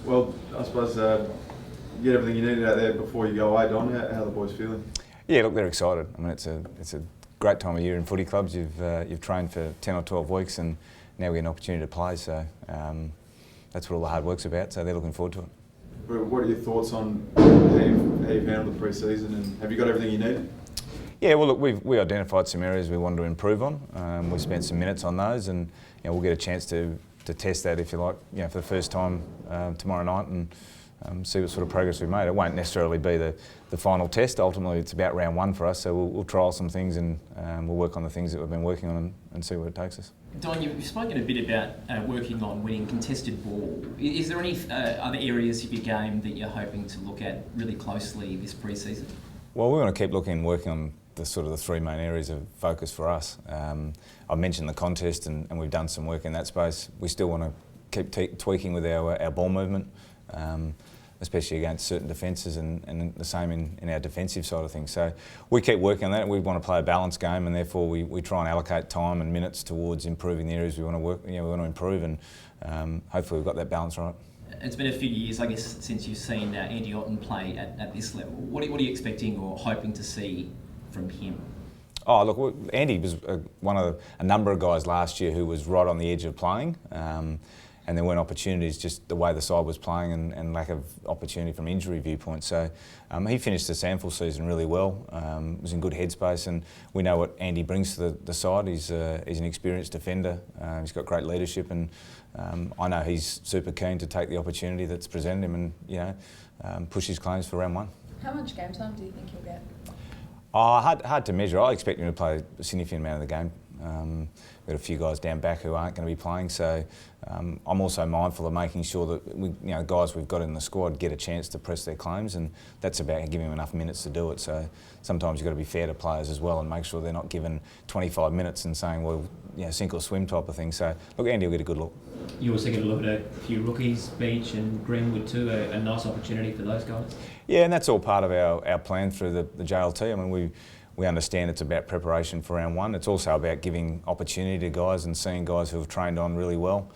Well, I suppose you get everything you needed out there before you go away, Don. How are the boys feeling? Yeah, look, they're excited. I mean, it's a great time of year in footy clubs. You've trained for 10 or 12 weeks, and now we get an opportunity to play. So that's what all the hard work's about. So they're looking forward to it. But what are your thoughts on how you've handled the pre-season, and have you got everything you need? Yeah, well, look, we identified some areas we wanted to improve on. We spent some minutes on those, and we'll get a chance to test that, if you like, for the first time tomorrow night, and see what sort of progress we've made. It won't necessarily be the final test. Ultimately, it's about round one for us, so we'll trial some things, and we'll work on the things that we've been working on and see where it takes us. Don, you've spoken a bit about working on winning contested ball. Is there any other areas of your game that you're hoping to look at really closely this pre-season? Well, we want to keep working on the three main areas of focus for us. I mentioned the contest, and we've done some work in that space. We still want to keep tweaking with our ball movement, especially against certain defences, and the same in our defensive side of things. So we keep working on that. We want to play a balanced game, and therefore we try and allocate time and minutes towards improving the areas we want to work. We want to improve, and hopefully we've got that balance right. It's been a few years, I guess, since you've seen Andy Otten play at this level. What are you expecting or hoping to see from him? Oh, look, Andy was one of a number of guys last year who was right on the edge of playing, and there weren't opportunities, just the way the side was playing and lack of opportunity from injury viewpoint. So he finished the SANFL season really well, was in good headspace, and we know what Andy brings to the side. He's an experienced defender, he's got great leadership, and I know he's super keen to take the opportunity that's presented him and push his claims for round one. How much game time do you think he'll get? Oh, hard to measure. I expect him to play a significant amount of the game. We've got a few guys down back who aren't going to be playing, so I'm also mindful of making sure that guys we've got in the squad get a chance to press their claims, and that's about giving them enough minutes to do it. So sometimes you've got to be fair to players as well and make sure they're not given 25 minutes and saying, well, sink or swim type of thing. So look, Andy will get a good look. You also get a look at a few rookies, Beach and Greenwood too, a nice opportunity for those guys. Yeah, and that's all part of our plan through the JLT. I mean, we understand it's about preparation for round one. It's also about giving opportunity to guys and seeing guys who have trained on really well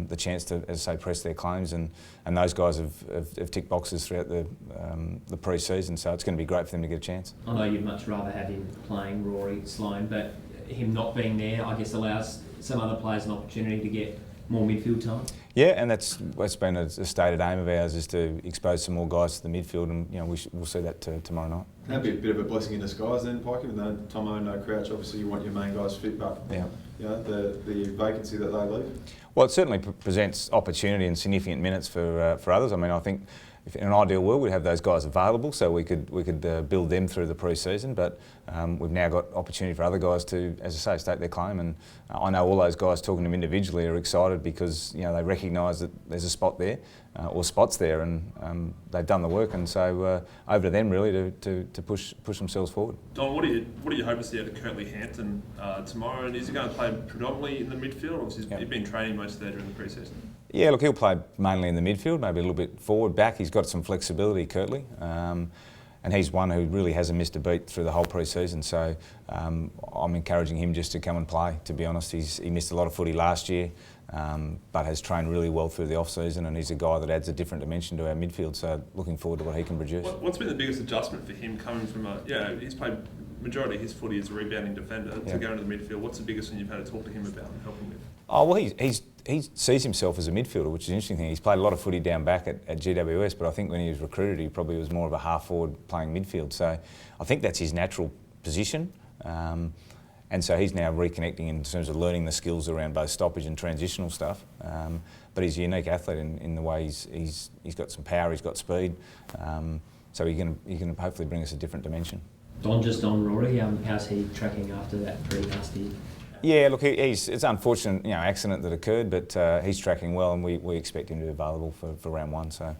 the chance to, as I say, press their claims, and those guys have ticked boxes throughout the pre-season, so it's going to be great for them to get a chance. I know you'd much rather have him playing Rory Sloane, but him not being there, I guess, allows some other players an opportunity to get more midfield time. Yeah, and that's been a stated aim of ours, is to expose some more guys to the midfield, and we'll see that tomorrow night. That'd be a bit of a blessing in disguise then, Pyke, even though Tomo, no Crouch, obviously you want your main guys fit, but the vacancy that they leave. Well, it certainly presents opportunity and significant minutes for others. I mean, I think if in an ideal world we'd have those guys available, so we could build them through the pre-season, but we've now got opportunity for other guys to, as I say, state their claim, and I know all those guys, talking to them individually, are excited because they recognise that there's a spot there, or spots there, and they've done the work, and so over to them really to push themselves forward. Don, what do you hope to see out of Curtly Hampton tomorrow, and is he going to play predominantly in the midfield? Obviously, he's been training most of there during the pre-season. Yeah, look, he'll play mainly in the midfield, maybe a little bit forward back. He's got some flexibility, Curtly, and he's one who really hasn't missed a beat through the whole pre-season. So I'm encouraging him just to come and play, to be honest. He missed a lot of footy last year, but has trained really well through the off-season, and he's a guy that adds a different dimension to our midfield, so looking forward to what he can produce. What's been the biggest adjustment for him coming from he's played majority of his footy as a rebounding defender to go into the midfield? What's the biggest thing you've had to talk to him about and help him with? Oh, well, he sees himself as a midfielder, which is an interesting thing. He's played a lot of footy down back at GWS, but I think when he was recruited, he probably was more of a half-forward playing midfield. So I think that's his natural position. And so he's now reconnecting in terms of learning the skills around both stoppage and transitional stuff. But he's a unique athlete in the way he's got some power, he's got speed. So he can hopefully bring us a different dimension. Don, just on Rory, how's he tracking after that pretty nasty? Yeah, look, it's an unfortunate accident that occurred, but he's tracking well, and we expect him to be available for round one. So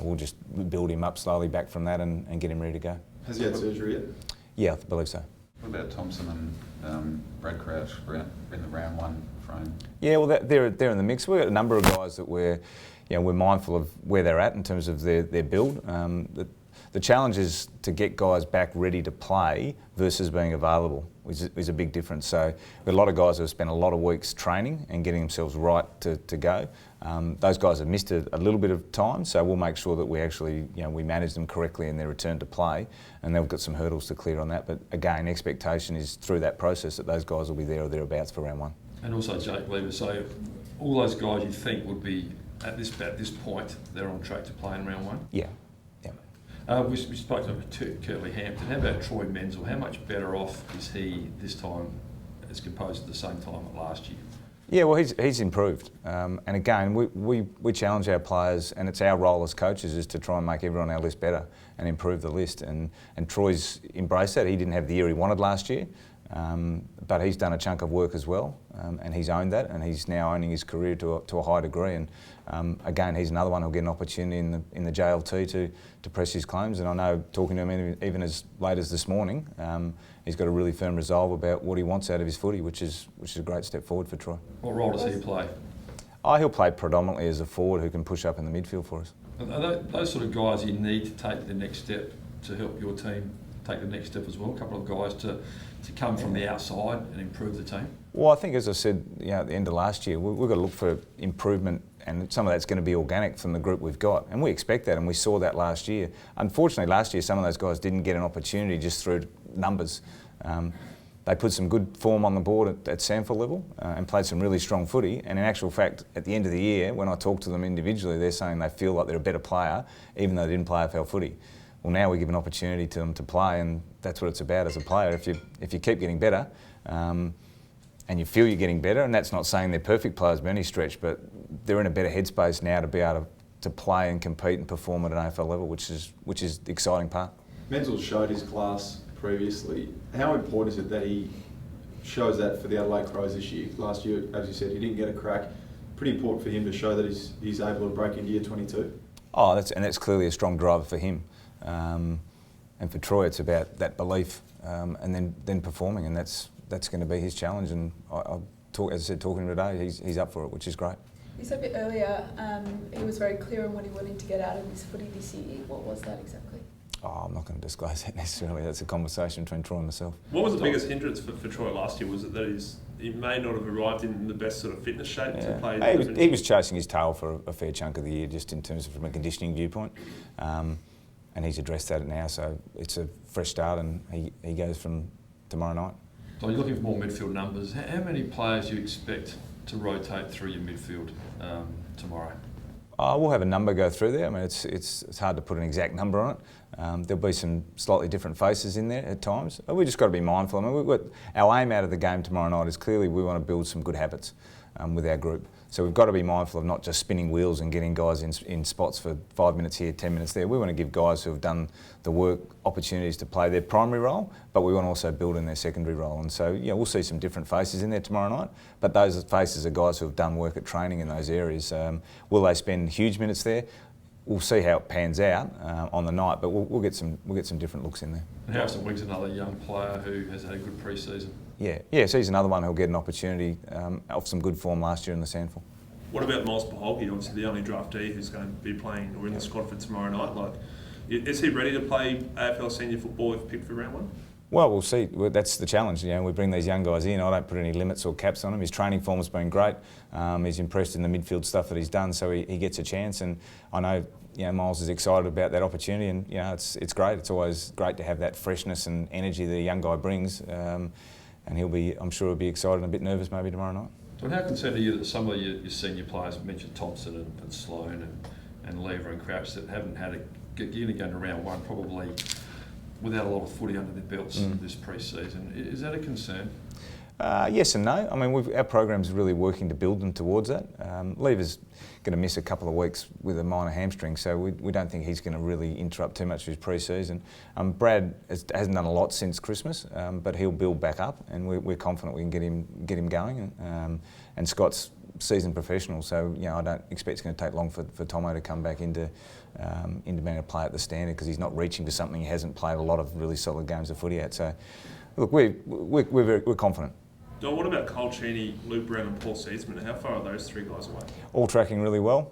we'll just build him up slowly back from that and get him ready to go. Has he had surgery yet? Yeah, I believe so. What about Thompson and Brad Crouch in the round one frame? Yeah, well, they're in the mix. We've got a number of guys that we're mindful of where they're at in terms of their build. the challenge is to get guys back ready to play versus being available, which is a big difference. So we've got a lot of guys who have spent a lot of weeks training and getting themselves right to go. Those guys have missed a little bit of time, so we'll make sure that we actually, we manage them correctly in their return to play, and they've got some hurdles to clear on that. But again, expectation is through that process that those guys will be there or thereabouts for round one. And also, Jake Lever, so all those guys you think would be at this point, they're on track to play in round one? Yeah. We spoke to Curtly Hampton. How about Troy Menzel? How much better off is he this time as opposed to the same time last year? Yeah, well, he's improved. And again, we challenge our players, and it's our role as coaches is to try and make everyone on our list better and improve the list. And Troy's embraced that. He didn't have the year he wanted last year, but he's done a chunk of work as well, and he's owned that, and he's now owning his career to a high degree. And again, he's another one who'll get an opportunity in the JLT to press his claims. And I know, talking to him even as late as this morning, he's got a really firm resolve about what he wants out of his footy, which is a great step forward for Troy. What role does he play? He'll play predominantly as a forward who can push up in the midfield for us. Are those sort of guys you need to take the next step to help your team take the next step as well? A couple of guys to come from the outside and improve the team? Well, I think, as I said, at the end of last year, we've got to look for improvement, and some of that's going to be organic from the group we've got, and we expect that, and we saw that last year. Unfortunately, last year some of those guys didn't get an opportunity just through numbers. They put some good form on the board at SANFL level and played some really strong footy, and in actual fact, at the end of the year, when I talk to them individually, they're saying they feel like they're a better player, even though they didn't play AFL footy. Well, now we give an opportunity to them to play, and that's what it's about as a player. If you keep getting better, and you feel you're getting better, and that's not saying they're perfect players by any stretch, but they're in a better headspace now to be able to play and compete and perform at an AFL level, which is the exciting part. Menzel showed his class previously. How important is it that he shows that for the Adelaide Crows this year? Last year, as you said, he didn't get a crack. Pretty important for him to show that he's able to break into year 22. That's clearly a strong driver for him. And for Troy, it's about that belief and then performing, and that's going to be his challenge. And as I said, talking to him today, he's up for it, which is great. You said a bit earlier he was very clear on what he wanted to get out of his footy this year. What was that exactly? I'm not going to disclose that necessarily. That's a conversation between Troy and myself. What was the biggest hindrance for Troy last year? Was it that he may not have arrived in the best sort of fitness shape to play? He was chasing his tail for a fair chunk of the year, just in terms of from a conditioning viewpoint. And he's addressed that now, so it's a fresh start, and he goes from tomorrow night. So you're looking for more midfield numbers. How many players do you expect to rotate through your midfield tomorrow? We'll have a number go through there. I mean, it's hard to put an exact number on it. There'll be some slightly different faces in there at times. We've just got to be mindful. I mean, our aim out of the game tomorrow night is clearly we want to build some good habits with our group. So we've got to be mindful of not just spinning wheels and getting guys in spots for 5 minutes here, 10 minutes there. We want to give guys who have done the work opportunities to play their primary role, but we want to also build in their secondary role. And so, we'll see some different faces in there tomorrow night, but those faces are guys who have done work at training in those areas. Will they spend huge minutes there? We'll see how it pans out on the night, but we'll get some different looks in there. And Harrison Wigg's another young player who has had a good pre-season. Yeah, so he's another one who'll get an opportunity off some good form last year in the SANFL. What about Miles Paholke, obviously the only draftee who's going to be playing or in the squad for tomorrow night? Is he ready to play AFL senior football if picked for round one? Well, we'll see. That's the challenge. We bring these young guys in. I don't put any limits or caps on him. His training form has been great. He's impressed in the midfield stuff that he's done, so he gets a chance. And I know Miles is excited about that opportunity, and it's great. It's always great to have that freshness and energy that a young guy brings. And I'm sure he'll be excited and a bit nervous maybe tomorrow night. So how concerned are you that some of your senior players, mentioned Thompson and Sloan and Lever and Crouch, that haven't had going to round one probably without a lot of footy under their belts this pre-season? Is that a concern? Yes and no. I mean, our program's really working to build them towards that. Lever's going to miss a couple of weeks with a minor hamstring, so we don't think he's going to really interrupt too much of his pre-season. Brad hasn't done a lot since Christmas, but he'll build back up, and we're confident we can get him going. And Scott's seasoned professional, so I don't expect it's going to take long for Tomo to come back into being able to play at the standard, because he's not reaching for something he hasn't played a lot of really solid games of footy at. So, look, we're confident. Don, what about Cole Cheney, Luke Brown and Paul Seedsman? How far are those three guys away? All tracking really well.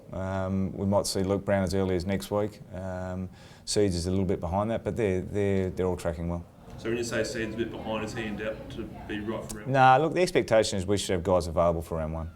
We might see Luke Brown as early as next week. Seeds is a little bit behind that, but they're all tracking well. So when you say Seeds a bit behind, is he in doubt to be right for round one? Nah, look, the expectation is we should have guys available for round one.